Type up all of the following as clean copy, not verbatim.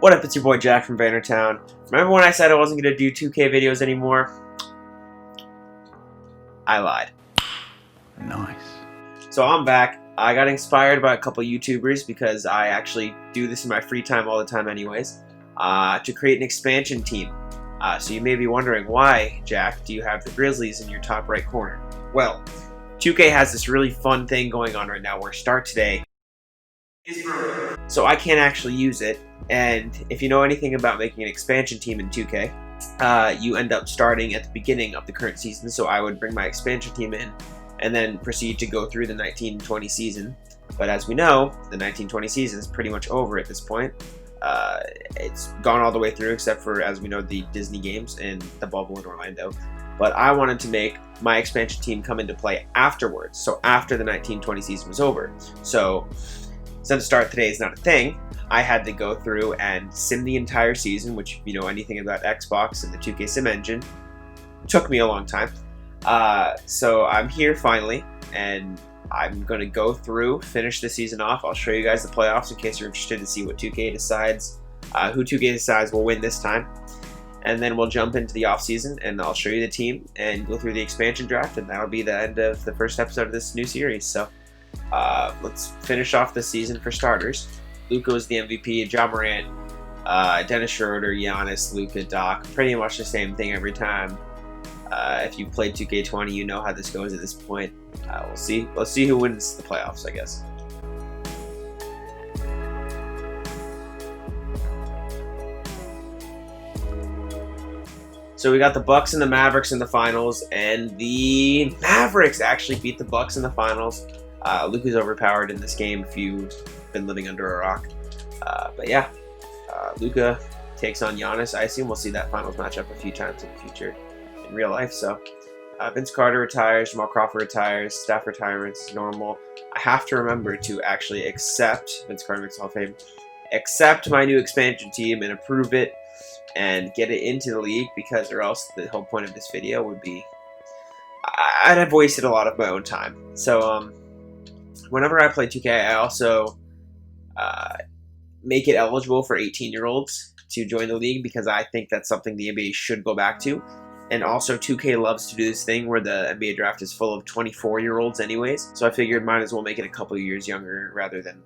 What up, it's your boy Jack from Bannertown. Remember when I said I wasn't going to do 2K videos anymore? I lied. Nice. So I'm back. I got inspired by a couple YouTubers because I actually do this in my free time all the time anyways, to create an expansion team. So you may be wondering, why, Jack, do you have the Grizzlies in your top right corner? Well, 2K has this really fun thing going on right now where Start Today is broken. So I can't actually use it. And if you know anything about making an expansion team in 2K, you end up starting at the beginning of the current season. So I would bring my expansion team in and then proceed to go through the 1920 season. But as we know, the 1920 season is pretty much over at this point. It's gone all the way through except for, as we know, the Disney games and the bubble in Orlando. But I wanted to make my expansion team come into play afterwards, so after the 1920 season was over. So since Start Today is not a thing, I had to go through and sim the entire season, which, if you know anything about Xbox and the 2K sim engine, took me a long time. So I'm here finally, and I'm going to go through, finish the season off. I'll show you guys the playoffs in case you're interested to see what 2K decides, who 2K decides will win this time. And then we'll jump into the offseason, and I'll show you the team and go through the expansion draft, and that'll be the end of the first episode of this new series. So let's finish off the season for starters. Luka was the MVP, Ja Morant, Dennis Schroeder, Giannis, Luka, Doc. Pretty much the same thing every time. If you've played 2K20, you know how this goes at this point. We'll see. Let's see who wins the playoffs, I guess. So we got the Bucks and the Mavericks in the finals, and the Mavericks actually beat the Bucks in the finals. Luka's overpowered in this game if you've been living under a rock. But yeah, Luka takes on Giannis. I assume we'll see that finals matchup a few times in the future in real life. So Vince Carter retires, Jamal Crawford retires, staff retirements is normal. I have to remember to actually accept, Vince Carter makes Hall of Fame, accept my new expansion team and approve it and get it into the league, because or else the whole point of this video would be I'd have wasted a lot of my own time. So whenever I play 2K, I also make it eligible for 18-year-olds to join the league, because I think that's something the NBA should go back to. And also 2K loves to do this thing where the NBA draft is full of 24-year-olds anyways. So I figured might as well make it a couple of years younger rather than,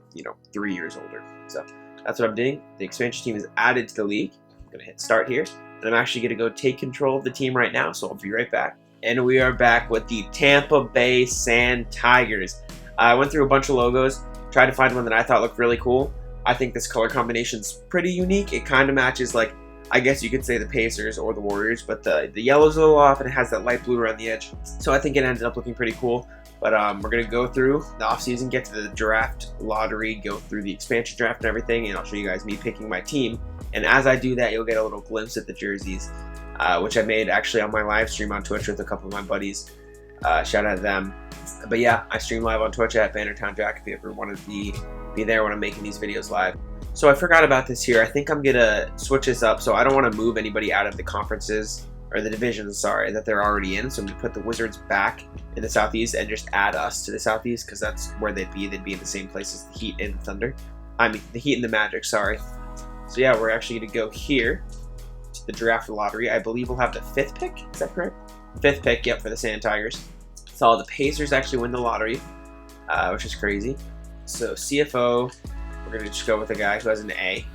3 years older. So that's what I'm doing. The expansion team is added to the league. I'm going to hit start here. And I'm actually going to go take control of the team right now. So I'll be right back. And we are back with the Tampa Bay Sand Tigers. I went through a bunch of logos, tried to find one that I thought looked really cool. I think this color combination is pretty unique. It kind of matches, like, I guess you could say the Pacers or the Warriors, but the yellow's a little off and it has that light blue around the edge. So I think it ended up looking pretty cool. But we're going to go through the offseason, get to the draft lottery, go through the expansion draft and everything, and I'll show you guys me picking my team. And as I do that, you'll get a little glimpse at the jerseys, which I made actually on my live stream on Twitch with a couple of my buddies. Shout out to them. But yeah, I stream live on Twitch at BannerTownJack if you ever want to be there when I'm making these videos live. So I forgot about this here. I think I'm going to switch this up. So I don't want to move anybody out of the conferences, or the divisions, sorry, that they're already in. So I'm going to put the Wizards back in the Southeast and just add us to the Southeast, because that's where they'd be. They'd be in the same place as the Heat and the Thunder. I mean, the Heat and the Magic, sorry. So yeah, we're actually going to go here to the draft lottery. I believe we'll have the 5th pick. Is that correct? 5th pick, yep, for the Sand Tigers. So the Pacers actually win the lottery, which is crazy. So CFO, we're going to just go with a guy who has an A.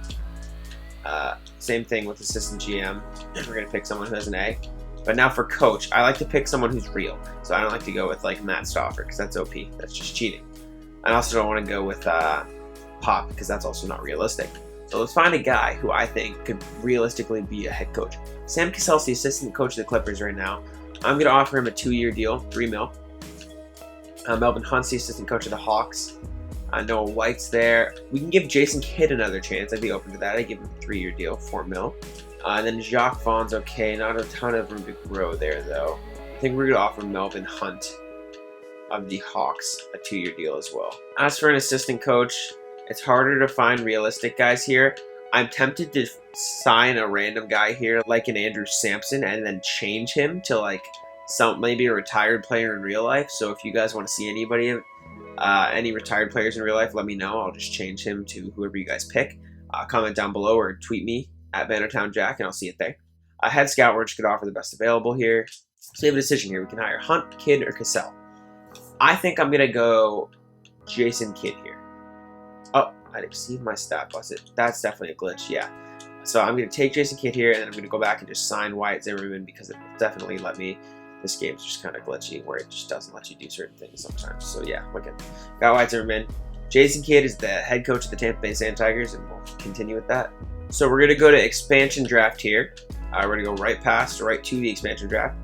Same thing with assistant GM. We're going to pick someone who has an A. But now for coach, I like to pick someone who's real. So I don't like to go with like Matt Stauffer, because that's OP. That's just cheating. I also don't want to go with Pop, because that's also not realistic. So let's find a guy who I think could realistically be a head coach. Sam Cassell's the assistant coach of the Clippers right now. I'm going to offer him a 2-year deal, $3 million. Melvin Hunt's the assistant coach of the Hawks. Noah White's there. We can give Jason Kidd another chance. I'd be open to that. I'd give him a 3-year deal, $4 million. And then Jacques Vaughn's okay. Not a ton of room to grow there, though. I think we're going to offer Melvin Hunt of the Hawks a 2-year deal as well. As for an assistant coach, it's harder to find realistic guys here. I'm tempted to sign a random guy here, like an Andrew Sampson, and then change him to like maybe a retired player in real life. So if you guys want to see anybody, any retired players in real life, let me know. I'll just change him to whoever you guys pick. comment down below or tweet me at BannerTownJack, and I'll see it there. Head scout, we're just going to offer the best available here. So we have a decision here. We can hire Hunt, Kidd, or Cassell. I think I'm going to go Jason Kidd here. Oh, I'd exceed my stat busted. That's definitely a glitch, yeah. So I'm going to take Jason Kidd here, and then I'm going to go back and just sign Wyatt Zimmerman because it will definitely let me. This game's just kind of glitchy where it just doesn't let you do certain things sometimes. So yeah, look at got Wyatt Zimmerman. Jason Kidd is the head coach of the Tampa Bay Sand Tigers, and we'll continue with that. So we're going to go to expansion draft here. We're going to go right to the expansion draft.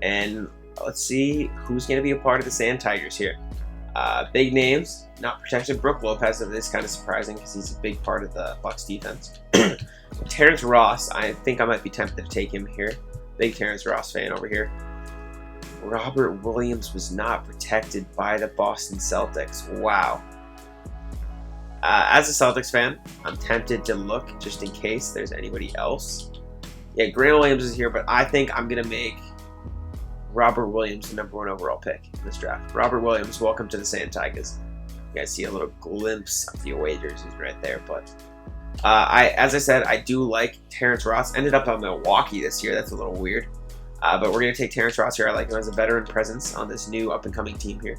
And let's see who's going to be a part of the Sand Tigers here. Big names, not protected. Brook Lopez is kind of surprising because he's a big part of the Bucs defense. Terrence Ross, I think I might be tempted to take him here. Big Terrence Ross fan over here. Robert Williams was not protected by the Boston Celtics. Wow. As a Celtics fan, I'm tempted to look just in case there's anybody else. Yeah, Grant Williams is here, but I think I'm going to make Robert Williams the #1 overall pick in this draft. Robert Williams, welcome to the Sand Tigers. You guys see a little glimpse of the away jerseys right there. But as I said, I do like Terrence Ross. Ended up on Milwaukee this year. That's a little weird. But we're going to take Terrence Ross here. I like him as a veteran presence on this new up-and-coming team here.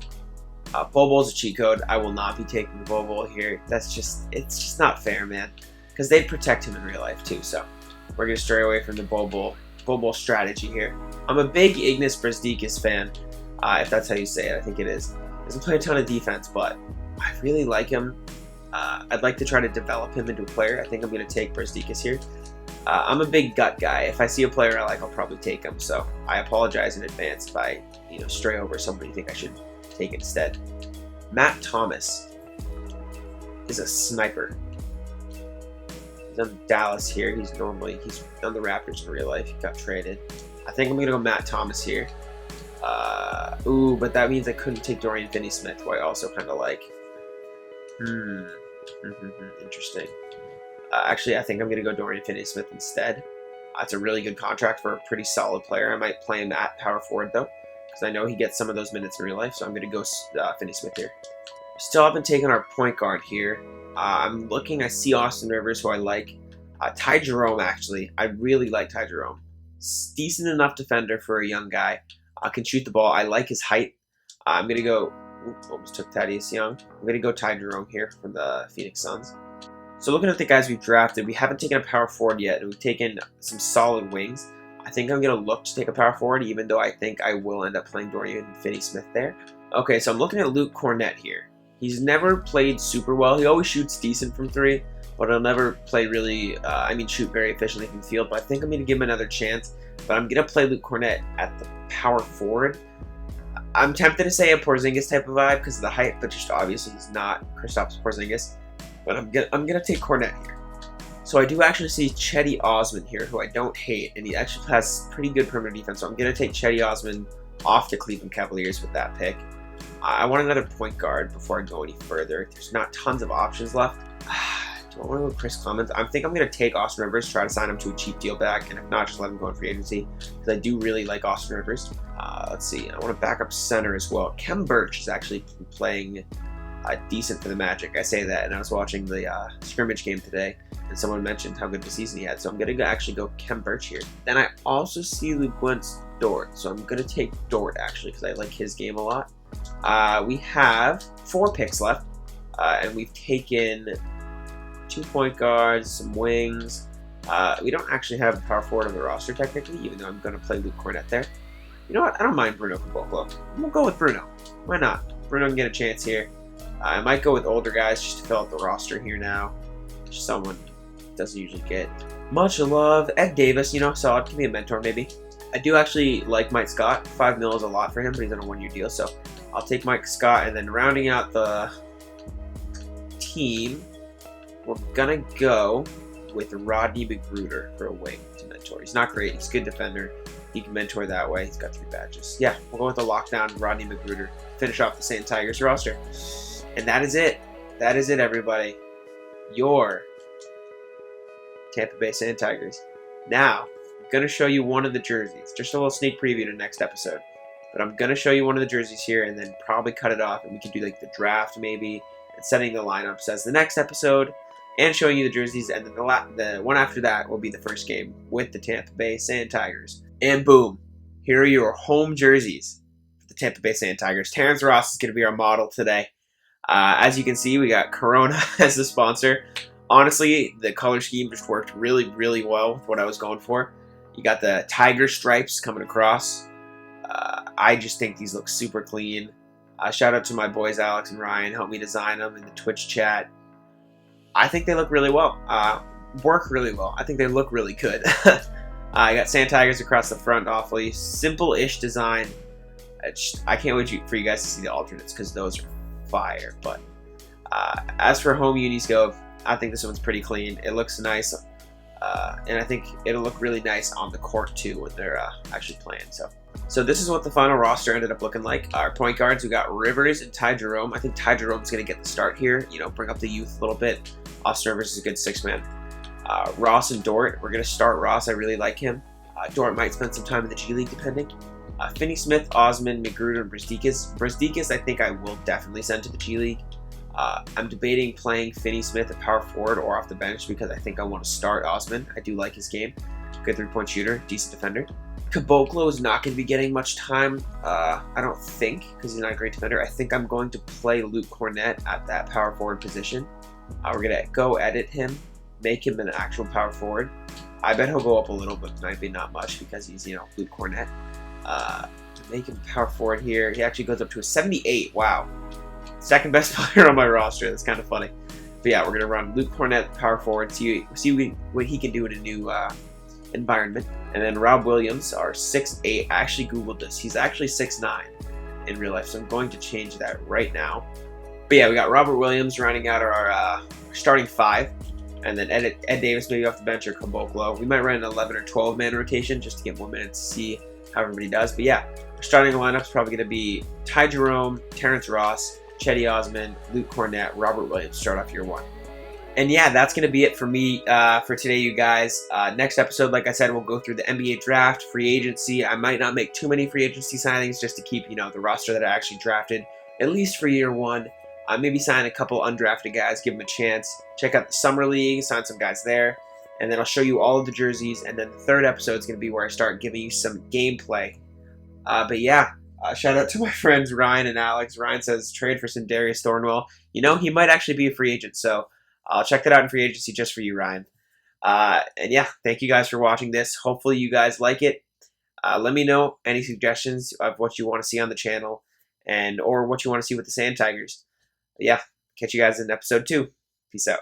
Bobo's a cheat code. I will not be taking Bobo here. It's just not fair, man. Because they'd protect him in real life too. So we're going to stray away from the Bobo strategy here. I'm a big Ignas Brazdeikis fan, if that's how you say it. I think it is. He doesn't play a ton of defense, but I really like him. I'd like to try to develop him into a player. I think I'm going to take Brazdeikis here. I'm a big gut guy. If I see a player I like, I'll probably take him. So I apologize in advance if I stray over somebody you think I should take instead. Matt Thomas is a sniper. He's on Dallas here. He's on the Raptors in real life. He got traded. I think I'm going to go Matt Thomas here. But that means I couldn't take Dorian Finney-Smith, who I also kind of like. Interesting. Actually, I think I'm going to go Dorian Finney-Smith instead. It's a really good contract for a pretty solid player. I might play him at power forward, though, because I know he gets some of those minutes in real life, so I'm going to go Finney-Smith here. Still haven't taken our point guard here. I'm looking. I see Austin Rivers, who I like. Ty Jerome, actually. I really like Ty Jerome. Decent enough defender for a young guy. Can shoot the ball. I like his height. I'm going to go... almost took Thaddeus Young. I'm going to go Ty Jerome here from the Phoenix Suns. So looking at the guys we've drafted, we haven't taken a power forward yet, and we've taken some solid wings. I think I'm going to look to take a power forward, even though I think I will end up playing Dorian Finney-Smith there. Okay, so I'm looking at Luke Cornett here. He's never played super well. He always shoots decent from three, but he'll never play really, shoot very efficiently from the field. But I think I'm going to give him another chance. But I'm going to play Luke Cornett at the power forward. I'm tempted to say a Porzingis type of vibe because of the height, but just obviously he's not Kristaps Porzingis. But I'm gonna take Cornett here. So I do actually see Cedi Osman here, who I don't hate, and he actually has pretty good perimeter defense. So I'm gonna take Cedi Osman off the Cleveland Cavaliers with that pick. I want another point guard before I go any further. There's not tons of options left. Do I want to go with Chris Clemens? I think I'm gonna take Austin Rivers, try to sign him to a cheap deal back, and if not, just let him go in free agency because I do really like Austin Rivers. Let's see. I want a backup center as well. Kem Birch is actually playing decent for the Magic. I say that, and I was watching the scrimmage game today, and someone mentioned how good of a season he had, so I'm going to actually go Kem Birch here. Then I also see Luguentz Dort, so I'm going to take Dort, actually, because I like his game a lot. We have 4 picks left, and we've taken 2 point guards, some wings. We don't actually have a power forward on the roster, technically, even though I'm going to play Luke Cornett there. You know what? I don't mind Bruno Caboclo. We'll go with Bruno. Why not? Bruno can get a chance here. I might go with older guys just to fill out the roster here now. Just someone doesn't usually get much love. Ed Davis, solid. Give me a mentor, maybe. I do actually like Mike Scott. $5 million is a lot for him, but he's on a 1-year deal, so I'll take Mike Scott. And then rounding out the team, we're gonna go with Rodney McGruder for a wing to mentor. He's not great. He's a good defender. He can mentor that way. He's got 3 badges. Yeah, we'll go with the lockdown Rodney McGruder. Finish off the Sand Tigers roster. And that is it. That is it, everybody. Your Tampa Bay Sand Tigers. Now, I'm going to show you one of the jerseys. Just a little sneak preview to next episode. But I'm going to show you one of the jerseys here and then probably cut it off. And we can do like the draft maybe and setting the lineups as the next episode. and showing you the jerseys. And then the one after that will be the first game with the Tampa Bay Sand Tigers. And boom, here are your home jerseys for the Tampa Bay Sand Tigers. Terrence Ross is going to be our model today. As you can see, we got Corona as the sponsor. Honestly, the color scheme just worked really, really well with what I was going for. You got the tiger stripes coming across. I just think these look super clean. Shout out to my boys Alex and Ryan, helped me design them in the Twitch chat. I think they look really well. Work really well. I think they look really good. I got Sand Tigers across the front, awfully simple-ish design. I can't wait for you guys to see the alternates because those are fire. But as for home unis go, I think this one's pretty clean. It looks nice, and I think it'll look really nice on the court too when they're actually playing. So this is what the final roster ended up looking like. Our point guards, we got Rivers and Ty Jerome. I think Ty Jerome's going to get the start here. You know, bring up the youth a little bit. Austin Rivers is a good 6-man. Ross and Dort, we're going to start Ross. I really like him. Dort might spend some time in the G League depending. Finney-Smith, Osman, McGruder, and Brazdeikis. Brazdeikis, I think I will definitely send to the G League. I'm debating playing Finney-Smith at power forward or off the bench because I think I want to start Osman. I do like his game. Good 3-point shooter, decent defender. Caboclo is not going to be getting much time, I don't think, because he's not a great defender. I think I'm going to play Luke Cornett at that power forward position. We're going to go edit him, make him an actual power forward. I bet he'll go up a little, but maybe not much because he's, you know, Luke Cornett. Make him power forward here. He actually goes up to a 78. Wow. Second best player on my roster. That's kind of funny. But yeah, we're going to run Luke Cornett power forward, see what he can do in a new environment. And then Rob Williams, our 6'8". I actually Googled this. He's actually 6'9" in real life, so I'm going to change that right now. But yeah, we got Robert Williams rounding out our starting 5. And then Ed Davis maybe off the bench or Caboclo. We might run an 11 or 12-man rotation just to get more minutes to see how everybody does. But yeah, our starting lineup is probably going to be Ty Jerome, Terrence Ross, Cedi Osman, Luke Cornett, Robert Williams start off year 1. And yeah, that's going to be it for me for today, you guys. Next episode, like I said, we'll go through the NBA draft, free agency. I might not make too many free agency signings just to keep, you know, the roster that I actually drafted, at least for year 1. Maybe sign a couple undrafted guys, give them a chance. Check out the Summer League, sign some guys there. And then I'll show you all of the jerseys. And then the third episode is going to be where I start giving you some gameplay. But yeah, shout out to my friends Ryan and Alex. Ryan says trade for Darius Thornwell. You know, he might actually be a free agent. So I'll check that out in free agency just for you, Ryan. And yeah, thank you guys for watching this. Hopefully you guys like it. Let me know any suggestions of what you want to see on the channel or what you want to see with the Sand Tigers. But yeah, catch you guys in episode 2. Peace out.